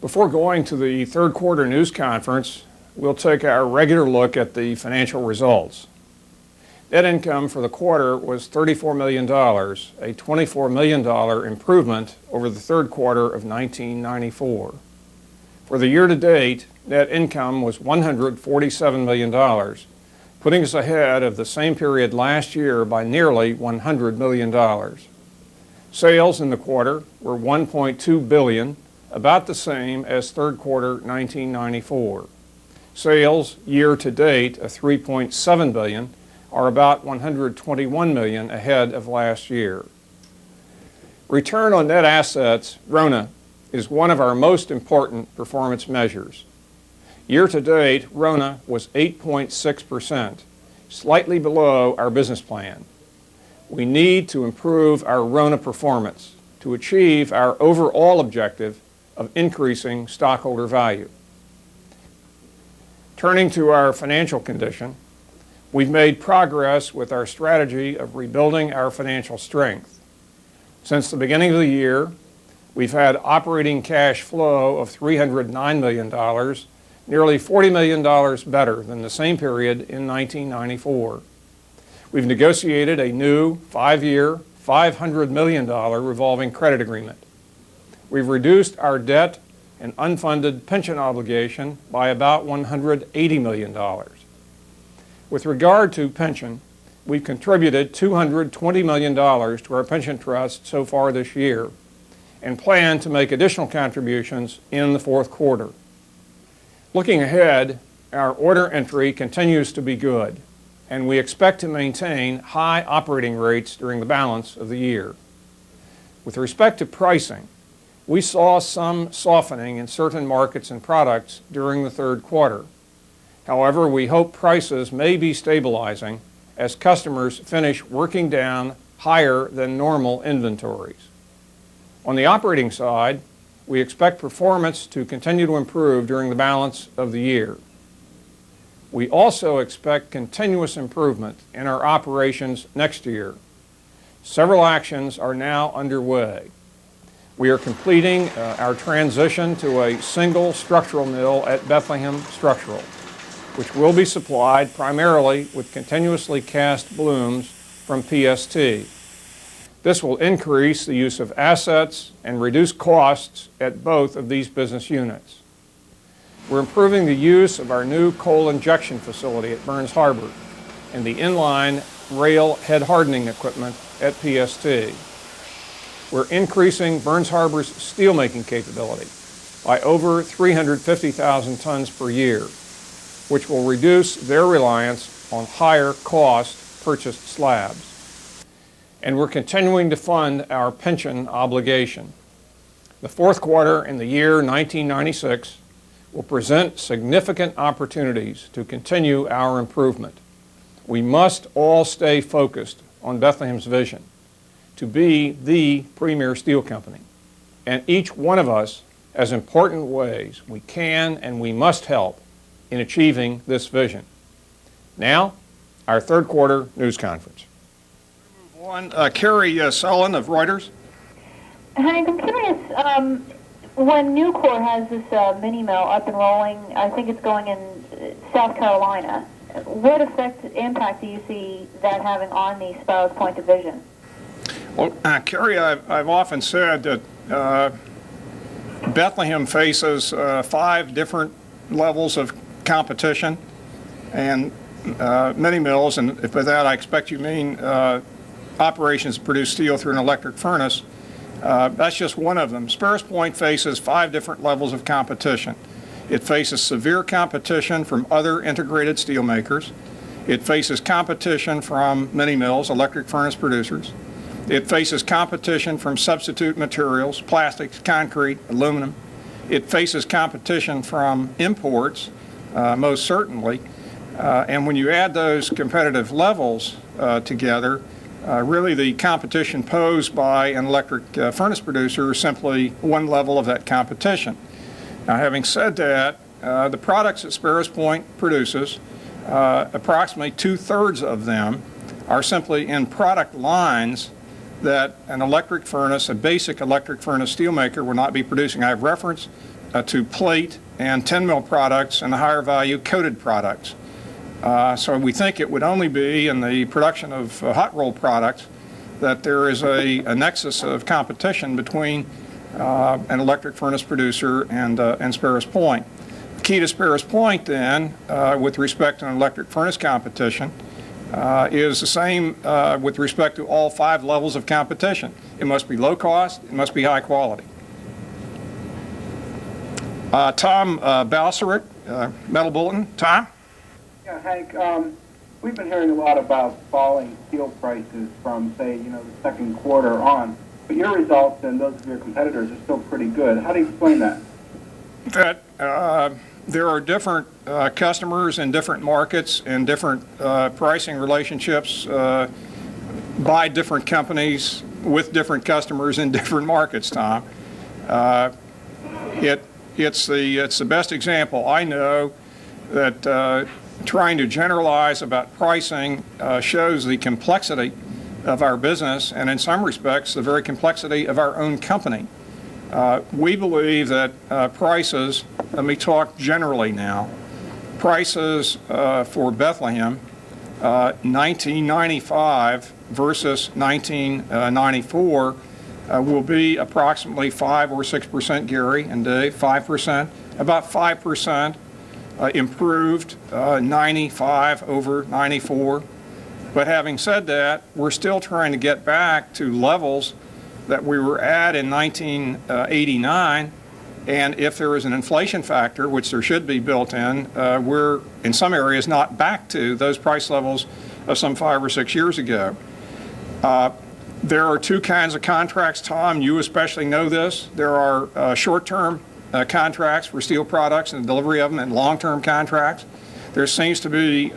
Before going to the third quarter news conference, we'll take our regular look at the financial results. Net income for the quarter was $34 million, a $24 million improvement over the third quarter of 1994. For the year-to-date, net income was $147 million, putting us ahead of the same period last year by nearly $100 million. Sales in the quarter were $1.2 billion, about the same as third quarter 1994. Sales year-to-date of $3.7 billion are about $121 million ahead of last year. Return on net assets, RONA, is one of our most important performance measures. Year-to-date, RONA was 8.6%, slightly below our business plan. We need to improve our RONA performance to achieve our overall objective of increasing stockholder value. Turning to our financial condition, we've made progress with our strategy of rebuilding our financial strength. Since the beginning of the year, we've had operating cash flow of $309 million, nearly $40 million better than the same period in 1994. We've negotiated a new 5-year, $500 million revolving credit agreement. We've reduced our debt and unfunded pension obligation by about $180 million. With regard to pension, we've contributed $220 million to our pension trust so far this year and plan to make additional contributions in the fourth quarter. Looking ahead, our order entry continues to be good, and we expect to maintain high operating rates during the balance of the year. With respect to pricing, we saw some softening in certain markets and products during the third quarter. However, we hope prices may be stabilizing as customers finish working down higher than normal inventories. On the operating side, we expect performance to continue to improve during the balance of the year. We also expect continuous improvement in our operations next year. Several actions are now underway. We are completing our transition to a single structural mill at Bethlehem Structural, which will be supplied primarily with continuously cast blooms from PST. This will increase the use of assets and reduce costs at both of these business units. We're improving the use of our new coal injection facility at Burns Harbor and the inline rail head hardening equipment at PST. We're increasing Burns Harbor's steelmaking capability by over 350,000 tons per year, which will reduce their reliance on higher cost purchased slabs. And we're continuing to fund our pension obligation. The fourth quarter in the year 1996 will present significant opportunities to continue our improvement. We must all stay focused on Bethlehem's vision to be the premier steel company, and each one of us has important ways we can and we must help in achieving this vision. Now, our third quarter news conference. Carrie Sullen of Reuters. Hank, I'm curious, when Nucor has this mini mill up and rolling, I think it's going in South Carolina, what impact do you see that having on the Sparrows Point division? Well, Carrie, I've often said that Bethlehem faces 5 different levels of competition and mini mills, and by that I expect you mean operations to produce steel through an electric furnace. That's just one of them. Sparrows Point faces 5 different levels of competition. It faces severe competition from other integrated steel makers. It faces competition from mini mills, electric furnace producers. It faces competition from substitute materials, plastics, concrete, aluminum. It faces competition from imports, most certainly. And when you add those competitive levels together, really the competition posed by an electric furnace producer is simply one level of that competition. Now, having said that, the products that Sparrows Point produces, approximately 2/3 of them are simply in product lines that an electric furnace, a basic electric furnace steelmaker, will not be producing. I have referenced to plate and 10 mil products and the higher value coated products. So we think it would only be in the production of hot roll products that there is a nexus of competition between an electric furnace producer and Sparrows Point. The key to Sparrows Point then, with respect to an electric furnace competition, is the same with respect to all 5 levels of competition. It must be low cost, it must be high quality. Tom Balseric, Metal Bulletin. Tom? Yeah, Hank, we've been hearing a lot about falling steel prices from, say, the second quarter on, but your results and those of your competitors are still pretty good. How do you explain that? That there are different customers in different markets and different pricing relationships by different companies with different customers in different markets, Tom. It's the best example I know that trying to generalize about pricing shows the complexity of our business and in some respects the very complexity of our own company. We believe that prices, let me talk generally now, prices for Bethlehem 1995 versus 1994 will be approximately 5 or 6%, Gary and Dave, 5%, about 5% improved 95 over 94. But having said that, we're still trying to get back to levels that we were at in 1989, and if there is an inflation factor, which there should be built in, we're in some areas not back to those price levels of some 5 or 6 years ago. There are 2 kinds of contracts, Tom. You especially know this. There are short-term contracts for steel products and the delivery of them, and long-term contracts. There seems to be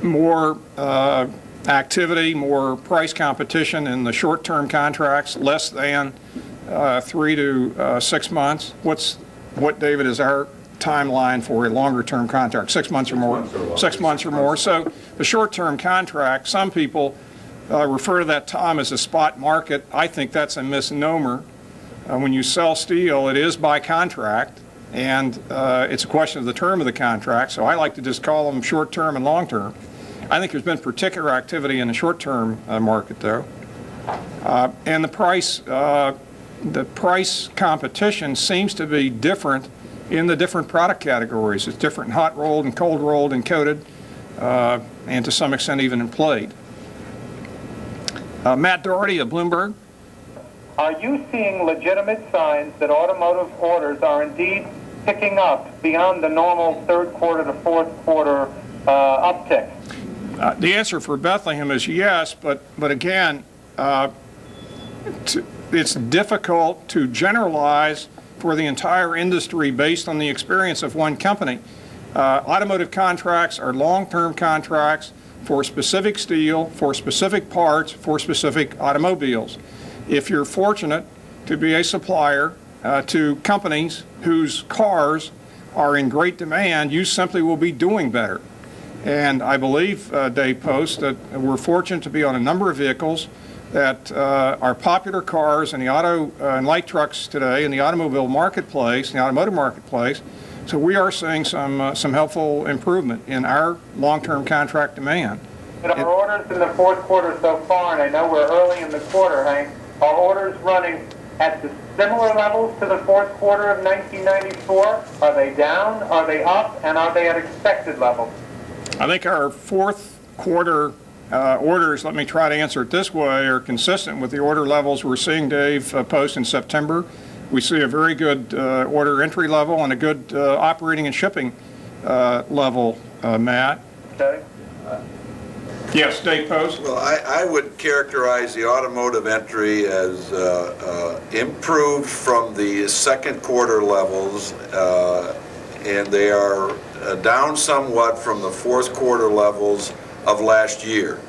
more activity, more price competition in the short-term contracts, less than 3 to 6 months. What, David, is our timeline for a longer-term contract? 6 months or more. 6 months or more. So the short-term contract, some people refer to that, Tom, as a spot market. I think that's a misnomer. When you sell steel, it is by contract, and it's a question of the term of the contract. So I like to just call them short-term and long-term. I think there's been particular activity in the short-term market, though. And the price competition seems to be different in the different product categories. It's different in hot rolled and cold rolled and coated, and to some extent even in plate. Matt Doherty of Bloomberg. Are you seeing legitimate signs that automotive orders are indeed picking up beyond the normal third quarter to fourth quarter uptick? The answer for Bethlehem is yes, but again, it's difficult to generalize for the entire industry based on the experience of one company. Automotive contracts are long-term contracts for specific steel, for specific parts, for specific automobiles. If you're fortunate to be a supplier to companies whose cars are in great demand, you simply will be doing better. And I believe, Dave Post, that we're fortunate to be on a number of vehicles that are popular cars in the auto and light trucks today in the automobile marketplace, the automotive marketplace. So we are seeing some helpful improvement in our long-term contract demand. And our orders in the fourth quarter so far, and I know we're early in the quarter, Hank, are orders running at the similar levels to the fourth quarter of 1994? Are they down? Are they up? And are they at expected levels? I think our fourth quarter orders, let me try to answer it this way, are consistent with the order levels we're seeing, Dave, Post, in September. We see a very good order entry level and a good operating and shipping level, Matt. Okay. Yes, Dave Post. Well, I would characterize the automotive entry as improved from the second quarter levels, and they are down somewhat from the fourth quarter levels of last year.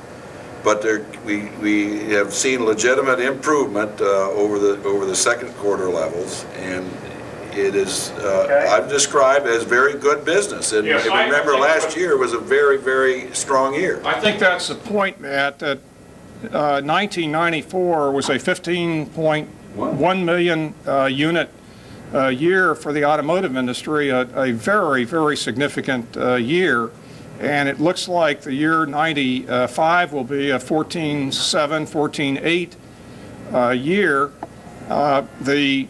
But we have seen legitimate improvement over the second quarter levels, and it is I've described as very good business. And yes, remember, last year was a very, very strong year. I think that's the point, Matt, that 1994 was a 15.1 million unit year for the automotive industry, a very, very significant year. And it looks like the year 95 will be a 14.7, 14.8 year. The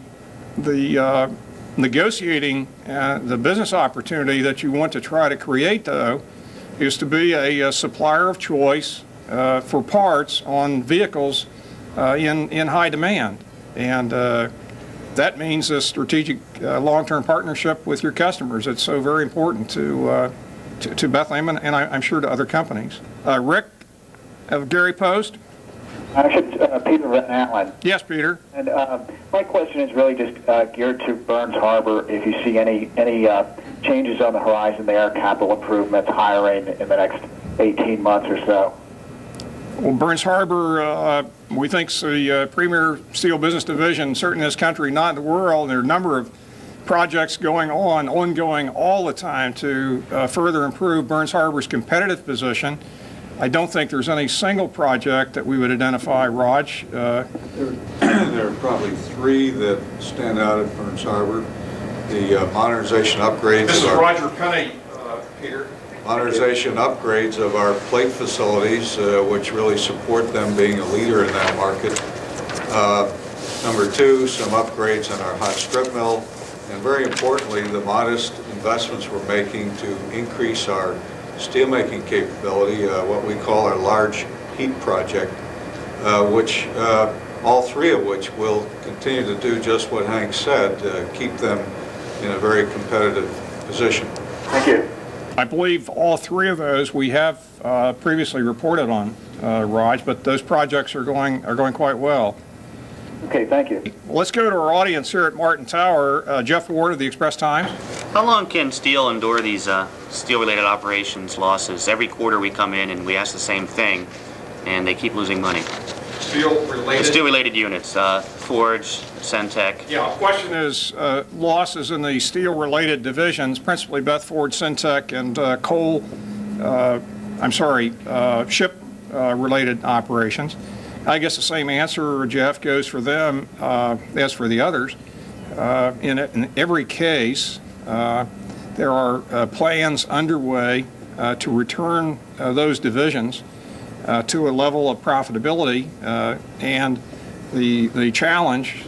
negotiating, the business opportunity that you want to try to create, though, is to be a supplier of choice for parts on vehicles in high demand. And that means a strategic long-term partnership with your customers. It's so very important to Bethlehem and I'm sure to other companies. Rick of Gary Post. Peter Van Allen. Yes, Peter. And my question is really just geared to Burns Harbor. If you see any changes on the horizon there, capital improvements, hiring in the next 18 months or so. Well, Burns Harbor, we think, is the premier steel business division, certainly in this country, not in the world. There are a number of projects ongoing all the time to further improve Burns Harbor's competitive position. I don't think there's any single project that we would identify, Raj. There are probably three that stand out at Burns Harbor. The modernization upgrades. This is Roger Penny, Peter. Modernization upgrades of our plate facilities, which really support them being a leader in that market. Number two, some upgrades in our hot strip mill. And very importantly, the modest investments we're making to increase our steelmaking capability, what we call our large heat project, which all three of which will continue to do just what Hank said, keep them in a very competitive position. Thank you. I believe all three of those we have previously reported on, Raj, but those projects are going quite well. Okay, thank you. Let's go to our audience here at Martin Tower. Jeff Ward of the Express Times. How long can steel endure these steel-related operations losses? Every quarter we come in and we ask the same thing, and they keep losing money. Steel-related? Steel-related units, Forge, Centec. Yeah, the question is losses in the steel-related divisions, principally Beth Ford, Centec, and ship-related operations. I guess the same answer, Jeff, goes for them as for the others. In every case, there are plans underway to return those divisions to a level of profitability, and the challenge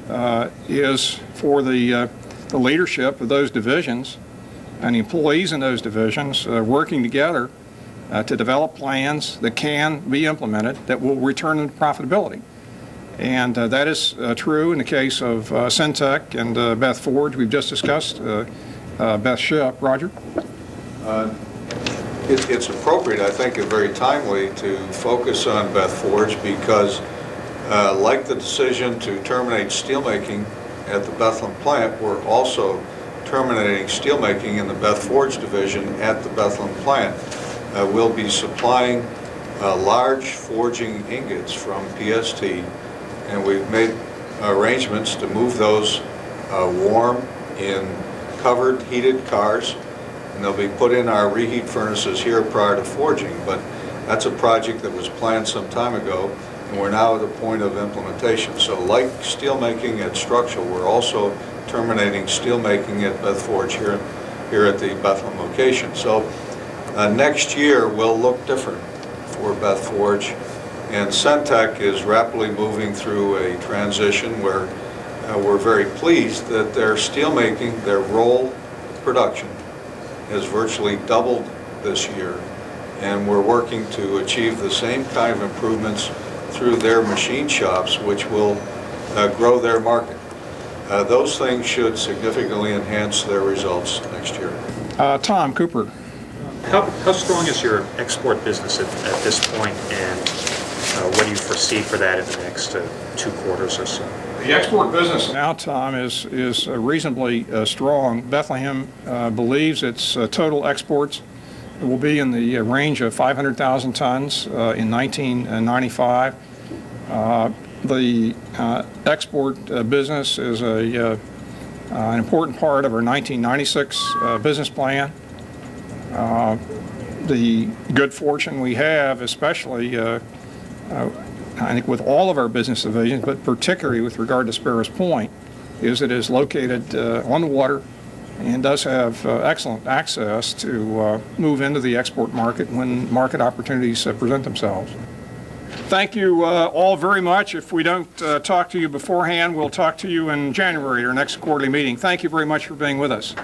is for the leadership of those divisions and the employees in those divisions working together to develop plans that can be implemented that will return them to profitability. And that is true in the case of Centec and Beth Forge. We've just discussed Beth Ship. Roger? It's appropriate, I think, and very timely to focus on Beth Forge because, like the decision to terminate steelmaking at the Bethlehem plant, we're also terminating steelmaking in the Beth Forge division at the Bethlehem plant. We'll be supplying large forging ingots from PST, and we've made arrangements to move those warm in covered heated cars, and they'll be put in our reheat furnaces here prior to forging. But that's a project that was planned some time ago, and we're now at the point of implementation. So like steelmaking at Structural, we're also terminating steelmaking at Beth Forge here at the Bethlehem location. So next year will look different for Beth Forge, and Centec is rapidly moving through a transition where we're very pleased that their steelmaking, their roll production, has virtually doubled this year, and we're working to achieve the same kind of improvements through their machine shops, which will grow their market. Those things should significantly enhance their results next year. Tom Cooper. How strong is your export business at this point, and what do you foresee for that in the next 2 quarters or so? The export business now, Tom, is reasonably strong. Bethlehem believes its total exports will be in the range of 500,000 tons in 1995. The export business is an important part of our 1996 business plan. The good fortune we have, especially I think with all of our business divisions, but particularly with regard to Sparrows Point, is it is located on the water and does have excellent access to move into the export market when market opportunities present themselves. Thank you all very much. If we don't talk to you beforehand, we'll talk to you in January, our next quarterly meeting. Thank you very much for being with us.